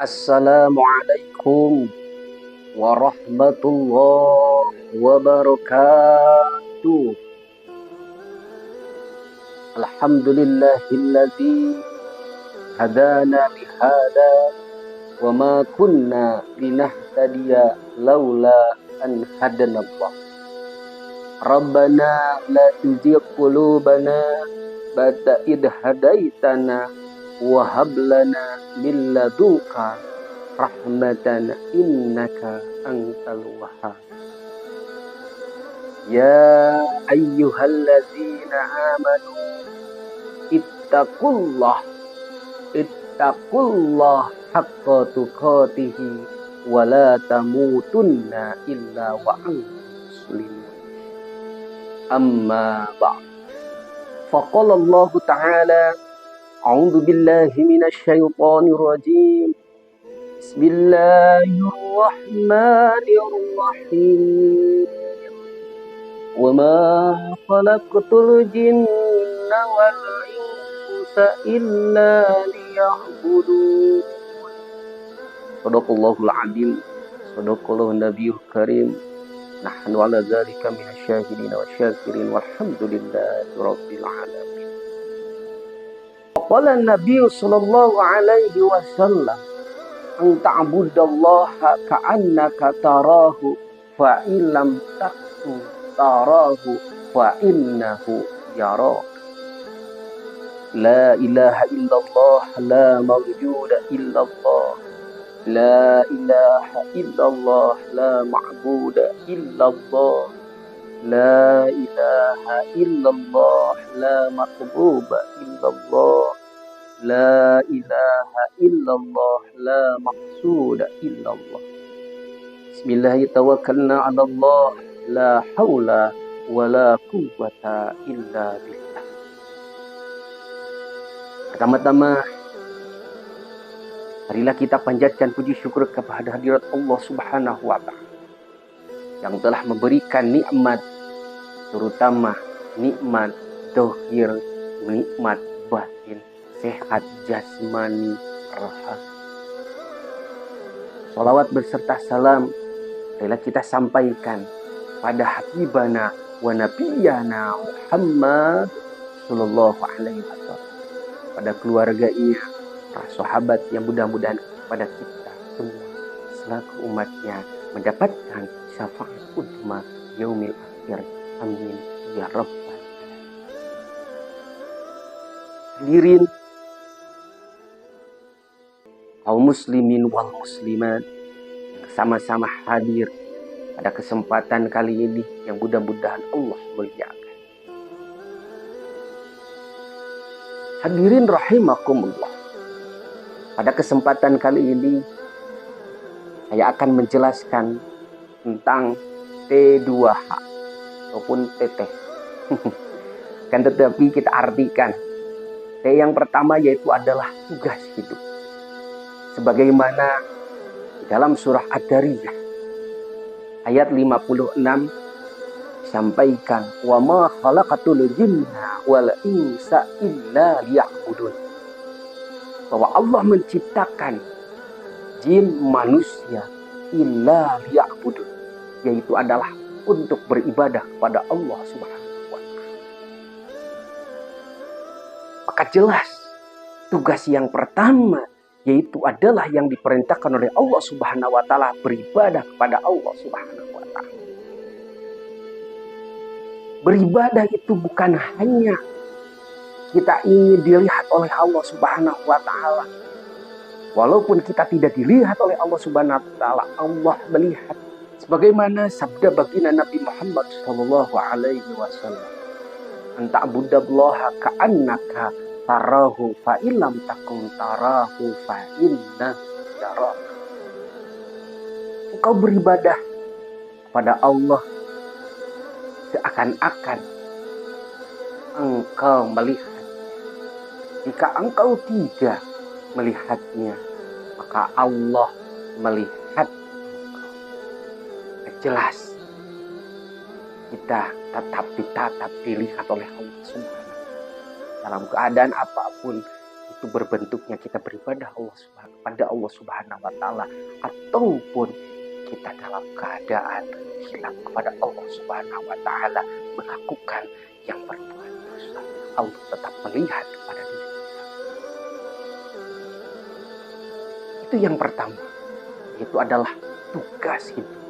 Assalamualaikum warahmatullahi wabarakatuh. Alhamdulillahilladzi hadana lihada wa ma kunna linahtadiya laula an hadanallah. Rabbana la tuzigh qulubana ba'da idh hadaitana wa hab lana min ladunka rahmatan innaka antal wahhab. Ya ayyuhalladzina amanu ittaqullah haqqa tuqatihi wa la tamutunna illa wa antum muslimun. Amma ba'd. Faqala Allah ta'ala a'udzu billahi minasy syaithanir rajim. Bismillahirrahmanirrahim. Wa ma khalaqtul jinna wal insa illa liya'budun. Shadaqallahul azim. Shadaqallahu nabiyul karim. Nahnu ala dzalika minasyahidin wasyakirin walhamdulillahi rabbil alamin. Qala an-nabiy sallallahu alaihi wasallam an ta'budallaha ka'annaka tarahu fa illam takun tarahu fa innahu yarak. La ilaha illallah la mawjuda illallah. La ilaha illallah la ma'buda illallah. La ilaha illallah la maqbuba illallah. La ilaha illallah la maqsuda illallah. Bismillahi tawakkalna 'ala Allah la haula wa la quwwata illa billah. Pertama-tama, marilah kita panjatkan puji syukur kepada hadirat Allah Subhanahu wa Ta'ala yang telah memberikan nikmat, terutama nikmat zahir, nikmat batin, sehat jasmani, rohani. Salawat beserta salam marilah kita sampaikan pada habibana wa nabiyana Muhammad sallallahu alaihi wasallam, pada keluarganya, para sahabat yang mudah-mudahan pada kita semua selaku umatnya mendapatkan syafaat utama yaumil akhir. Amin ya rabbal alamin. Hadirin kaum muslimin wal muslimat yang sama-sama hadir pada kesempatan kali ini yang mudah-mudahan Allah muliakan. Hadirin rahimakumullah. Pada kesempatan kali ini saya akan menjelaskan tentang T2H ataupun TT. Kan tetapi kita artikan T yang pertama yaitu adalah tugas hidup. Sebagaimana dalam surah Ad-Dariyah ayat 56 disampaikan, wa ma khalaqatul jinna wal insa illa liya'budun, bahwa Allah menciptakan jin manusia illa liya'budun, yaitu adalah untuk beribadah kepada Allah Subhanahu wa Ta'ala. Maka jelas tugas yang pertama yaitu adalah yang diperintahkan oleh Allah Subhanahu wa Ta'ala, beribadah kepada Allah Subhanahu wa Ta'ala. Beribadah itu bukan hanya kita ingin dilihat oleh Allah Subhanahu wa Ta'ala. Walaupun kita tidak dilihat oleh Allah Subhanahu wa Ta'ala, Allah melihat. Sebagaimana sabda baginda Nabi Muhammad sallallahu alaihi wasallam, "Anta'budallaha ka'annaka tarahu fa illam takun tarahu fa inna yarak." Engkau beribadah kepada Allah seakan-akan engkau melihat. Jika engkau tidak melihatnya, maka Allah melihat engkau. Jelas kita tetap ditatap, dilihat oleh Allah Subhanahu dalam keadaan apapun itu berbentuknya kita beribadah pada Allah Subhanahu wa taala, ataupun kita dalam keadaan hilang kepada Allah Subhanahu wa taala melakukan yang berbuat dosa, Allah tetap melihat kepada diri kita. Itu yang pertama, itu adalah tugas hidup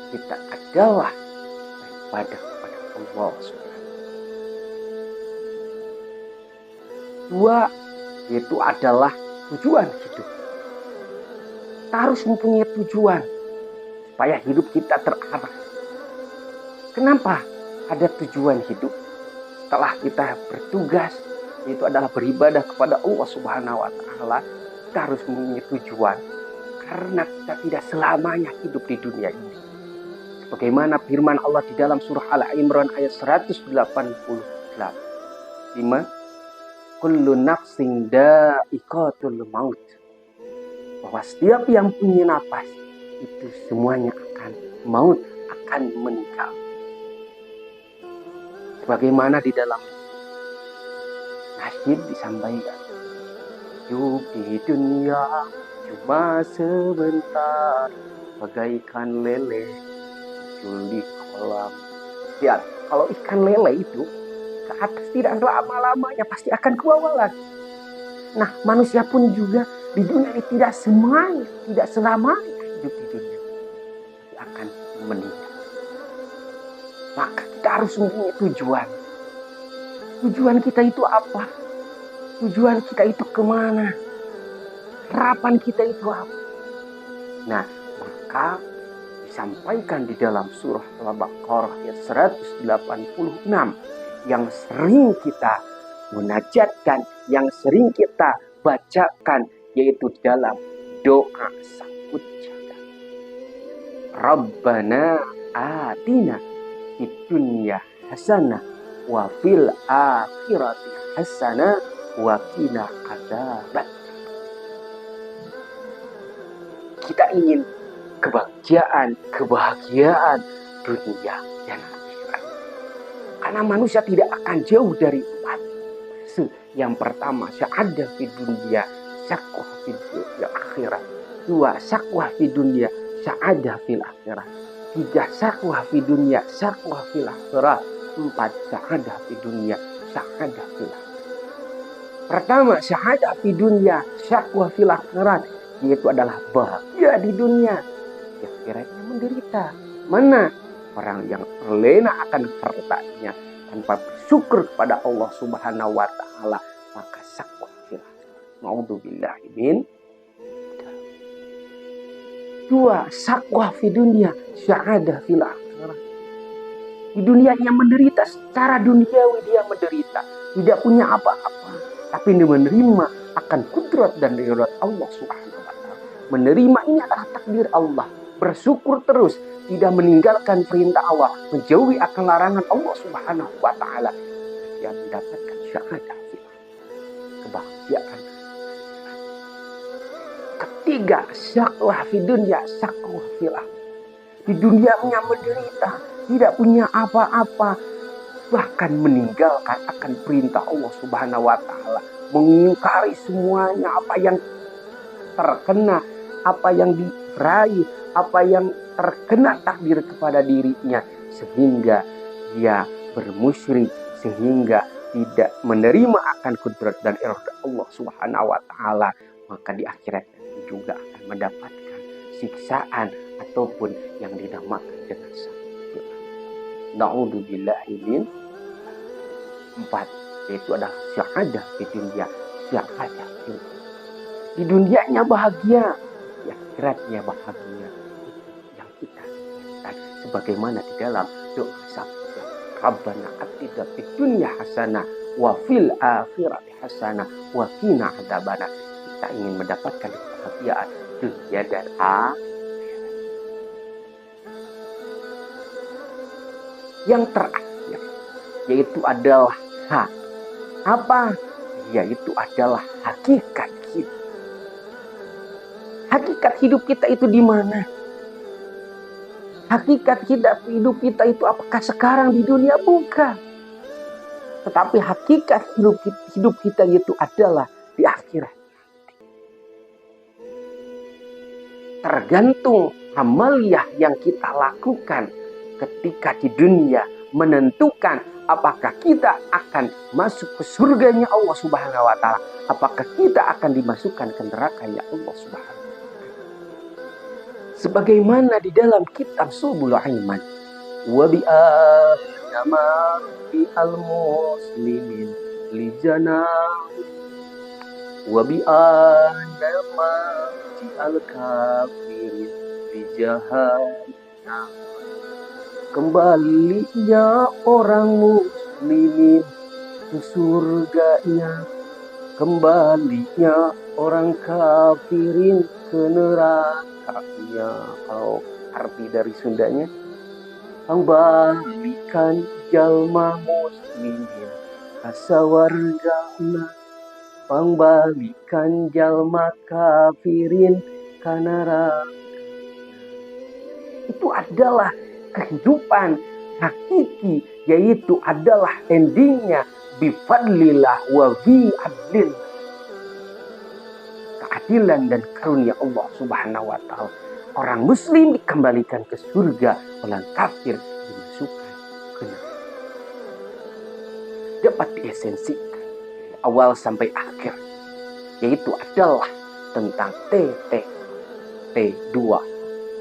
kita adalah beribadah kepada Allah Subhanahu. Dua, yaitu adalah tujuan hidup. Kita harus mempunyai tujuan supaya hidup kita terarah. Kenapa ada tujuan hidup? Setelah kita bertugas, yaitu adalah beribadah kepada Allah Subhanahu wa taala, kita harus mempunyai tujuan karena kita tidak selamanya hidup di dunia ini. Bagaimana firman Allah di dalam surah Al-Imran ayat 188. 5. Kullu nafsin dha'iqatul maut. Bahwa setiap yang punya napas itu semuanya akan maut, akan meninggal. Sebagaimana di dalam nasyid disampaikan, hidup di dunia cuma sebentar, bagaikan lele di kolam. Lihat, kalau ikan lele itu ke atas tidak lama-lamanya pasti akan ke bawah lagi. Nah, manusia pun juga di dunia ini tidak selamanya hidup di dunia, pasti akan meninggal. Maka kita harus mempunyai tujuan. Tujuan kita itu apa? Tujuan kita itu kemana? Harapan kita itu apa? Nah, maka disampaikan di dalam surah Al-Baqarah ayat 186 yang sering kita munajatkan, yang sering kita bacakan, yaitu dalam doa sahut jagat. Rabbana atina fid dunya hasanah wa fil akhirati hasanah wa qina adzaban. Kita ingin kebahagiaan dunia dan akhirat. Karena manusia tidak akan jauh dari empat. Yang pertama, sa'adah fi dunia, syaqwah fi dunia akhirat. Dua, syaqwah fi dunia, sa'adah fil akhirat. Tiga, syaqwah fi dunia, syaqwah fil akhirat. Empat, sa'adah fi dunia, sa'adah fil akhirat. Pertama, sa'adah fi dunia, syaqwah fil akhirat, yaitu adalah bahagia di dunia, di akhiratnya menderita. Mana orang yang terlena akan hartanya tanpa bersyukur kepada Allah Subhanahu wa taala, maka syaqwah fil akhirat. Naudzubillahi min. Dua, syaqwah fi dunia, sa'adah fil akhirat. Di dunia ia menderita, secara duniawi dia menderita, tidak punya apa-apa, tapi dia menerima akan kudrat dan ridha Allah Subhanahu wa taala. Menerima ini adalah takdir Allah, bersyukur terus, tidak meninggalkan perintah Allah, menjauhi akan larangan Allah Subhanahu wa taala, dia mendapatkan syahadah kebahagiaan. Ketiga, syaqwah fi dunya, syaqwah fil akhirat. Di dunianya menderita, tidak punya apa-apa, bahkan meninggalkan akan perintah Allah Subhanahu wa taala, mengingkari semuanya apa yang terkena, apa yang diraih, apa yang terkena takdir kepada dirinya, sehingga dia bermusyrik, sehingga tidak menerima akan kudrat dan irada Allah Subhanahu wa taala, maka di akhirat juga akan mendapatkan siksaan ataupun yang dinamakan dengan sakit. Naudzubillahi min. 4, yaitu adalah syahadah di dunia, syahadah di dunianya bahagia, di akhiratnya bahagia. Yang kita inginkan sebagaimana di dalam doa sabda, Rabbana atina fid dunya hasanah wa fil akhirati hasanah wa qina adzabannar. Kita ingin mendapatkan kebahagiaan dunia dan akhirat. Yang terakhir, yaitu adalah apa? Yaitu adalah hakikat hidup. Hakikat hidup kita itu di mana? Hakikat hidup kita itu apakah sekarang di dunia? Bukan. Tetapi hakikat hidup kita itu adalah di akhirat. Tergantung amaliyah yang kita lakukan ketika di dunia menentukan apakah kita akan masuk ke surganya Allah Subhanahu wa taala, apakah kita akan dimasukkan ke neraka ya Allah Subhanahu wa taala. Sebagaimana di dalam kitab Subul Iman, wa bi annama bi al-muslimin li janah wa bi annama bi al-kafirin li jahannam. Kembalinya orang muslimin ke surganya, kembalinya orang kafirin ke nerakanya. Kalau arti dari Sundanya, pembalikan jalma muslimin kasawargana, pembalikan jalma kafirin ke nerakanya. Itu adalah kehidupan hakiki, yaitu adalah endingnya bifadlillah wa bi adlillah, keadilan dan karunia Allah Subhanahu wa taala. Orang muslim dikembalikan ke surga, orang kafir dimasukkan ke neraka. Dapat diesensikan awal sampai akhir, yaitu adalah tentang T2.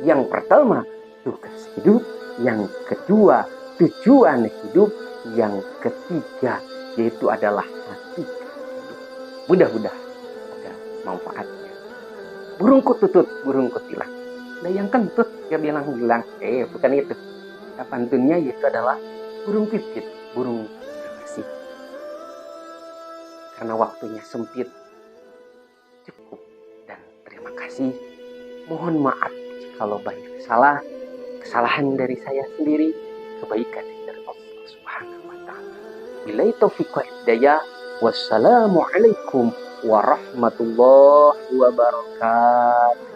Yang pertama, tugas hidup. Yang kedua, tujuan hidup. Yang ketiga, yaitu adalah hakikat hidup. Mudah-mudahan ada manfaatnya. Burung kututut, burung kutilang. Nah yang kentut, dia bilang-bilang. Bukan itu. Pantunnya yaitu adalah burung pipit, burung kasih. Karena waktunya sempit, cukup. Dan terima kasih. Mohon maaf kalau banyak salah. Kesalahan dari saya sendiri, kebaikan dari Allah Subhanahu wa taala. Billahi taufiq wa hidayah. Wassalamualaikum warahmatullahi wabarakatuh.